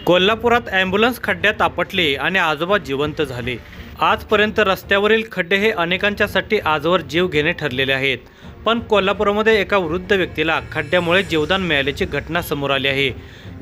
कोल्हापुरात ॲम्ब्युलन्स खड्ड्यात आपटली आणि आजोबा जिवंत झाले। आजपर्यंत रस्त्यावरील खड्डे हे अनेकांच्यासाठी आजवर जीव घेणे ठरलेले आहेत। पण कोल्हापूरमध्ये एका वृद्ध व्यक्तीला खड्ड्यामुळे जीवदान मिळाल्याची घटना समोर आली आहे।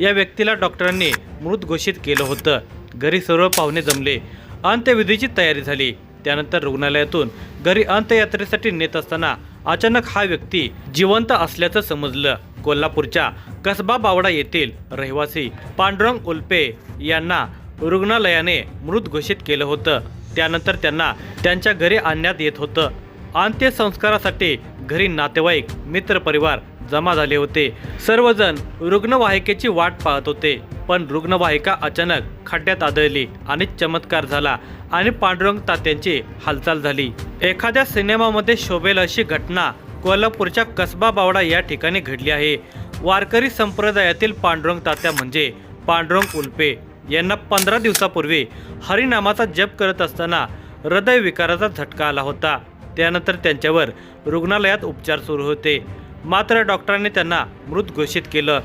या व्यक्तीला डॉक्टरांनी मृत घोषित केलं होतं। घरी सर्व पाहुणे जमले, अंत्यविधीची तयारी झाली। त्यानंतर रुग्णालयातून घरी अंत्ययात्रेसाठी नेत असताना अचानक हा व्यक्ती जिवंत असल्याचं समजलं। कोल्हापूरच्या कसबा बावडा येथील रहिवासी पांडुरंग उल्पे यांना रुग्णालयाने मृत घोषित केलं होतं। त्यानंतर त्यांना त्यांच्या घरी आणण्यात येत होतं। अंत्यसंस्कारासाठी घरी नातेवाईक, मित्रपरिवार जमा झाले होते। सर्वजण रुग्णवाहिकेची वाट पाहत होते, पण रुग्णवाहिका अचानक खड्ड्यात आदळली आणि चमत्कार झाला आणि पांडुरंग तात्यांची हालचाल झाली। एखाद्या सिनेमामध्ये शोभेल अशी घटना कोल्हापूरच्या कसबा बावडा या ठिकाणी घडली आहे। वारकरी संप्रदायातील पांडुरंग तात्या म्हणजे पांडुरंग उल्पे यांना 15 दिवसापूर्वी हरिनामाचा जप करत असताना हृदयविकाराचा झटका आला होता। त्यानंतर त्यांच्यावर रुग्णालयात उपचार सुरू होते, मात्र डॉक्टरांनी त्यांना मृत घोषित केलं।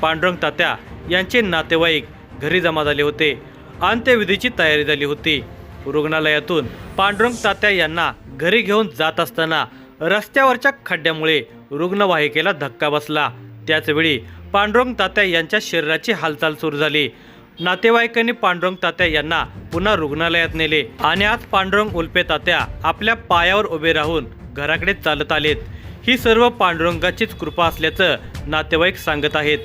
पांडुरंग तात्या यांचे नातेवाईक घरी जमा झाले होते। अंत्यविधीची तयारी झाली होती। रुग्णालयातून पांडुरंग तात्या यांना घरी घेऊन जात असताना रस्त्यावरच्या खड्ड्यामुळे रुग्णवाहिकेला धक्का बसला। त्याचवेळी पांडुरंग तात्या यांच्या शरीराची हालचाल सुरू झाली। नातेवाईकांनी पांडुरंग तात्या यांना पुन्हा रुग्णालयात नेले आणि आज पांडुरंग उल्पे तात्या आपल्या पायावर उभे राहून घराकडे चालत आलेत। ही सर्व पांडुरंगाचीच कृपा असल्याचं नातेवाईक सांगत आहेत।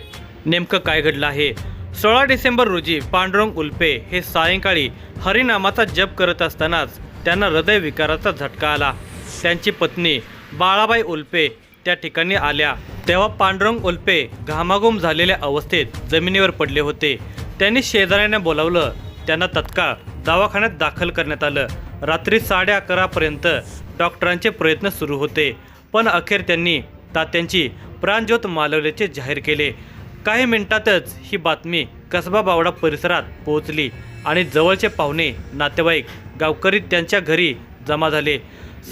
नेमकं काय घडलं आहे? 16 डिसेंबर रोजी पांडुरंग उल्पे हे सायंकाळी हरिनामाचा जप करत असतानाच त्यांना हृदयविकाराचा झटका आला। त्यांची पत्नी बाळाबाई उल्पे त्या ठिकाणी आल्या तेव्हा पांडुरंग उल्पे घामाघूम झालेल्या अवस्थेत जमिनीवर पडले होते। त्यांनी शेजाऱ्यांना बोलावलं। त्यांना तत्काळ दवाखान्यात दाखल करण्यात आलं। रात्री 11:30 पर्यंत डॉक्टरांचे प्रयत्न सुरू होते, पण अखेर त्यांनी तात्यांची प्राणज्योत मालवल्याचे जाहीर केले। काही मिनिटातच ही बातमी कसबा बावडा परिसरात पोहोचली आणि जवळचे पाहुणे, नातेवाईक, गावकरी त्यांच्या घरी जमा झाले।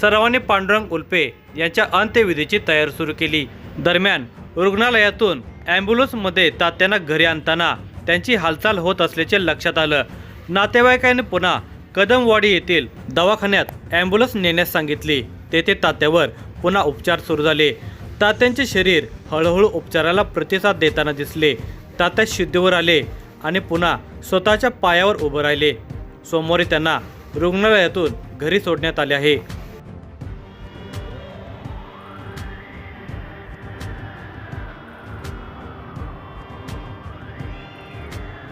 सर्वांनी पांडुरंग उल्पे यांच्या अंत्यविधीची तयारी सुरू केली। दरम्यान रुग्णालयातून ॲम्ब्युलन्समध्ये तात्यांना घरी आणताना त्यांची हालचाल होत असल्याचे लक्षात आलं। नातेवाईकांनी पुन्हा कदमवाडी येथील दवाखान्यात ॲम्ब्युलन्स नेण्यास सांगितली। तेथे तात्यावर पुन्हा उपचार सुरू झाले। तात्यांचे शरीर हळूहळू उपचाराला प्रतिसाद देताना दिसले। तात्या शुद्धीवर आले आणि पुन्हा स्वतःच्या पायावर उभे राहिले। सोमवारी त्यांना रुग्णालयातून घरी सोडण्यात आले आहे।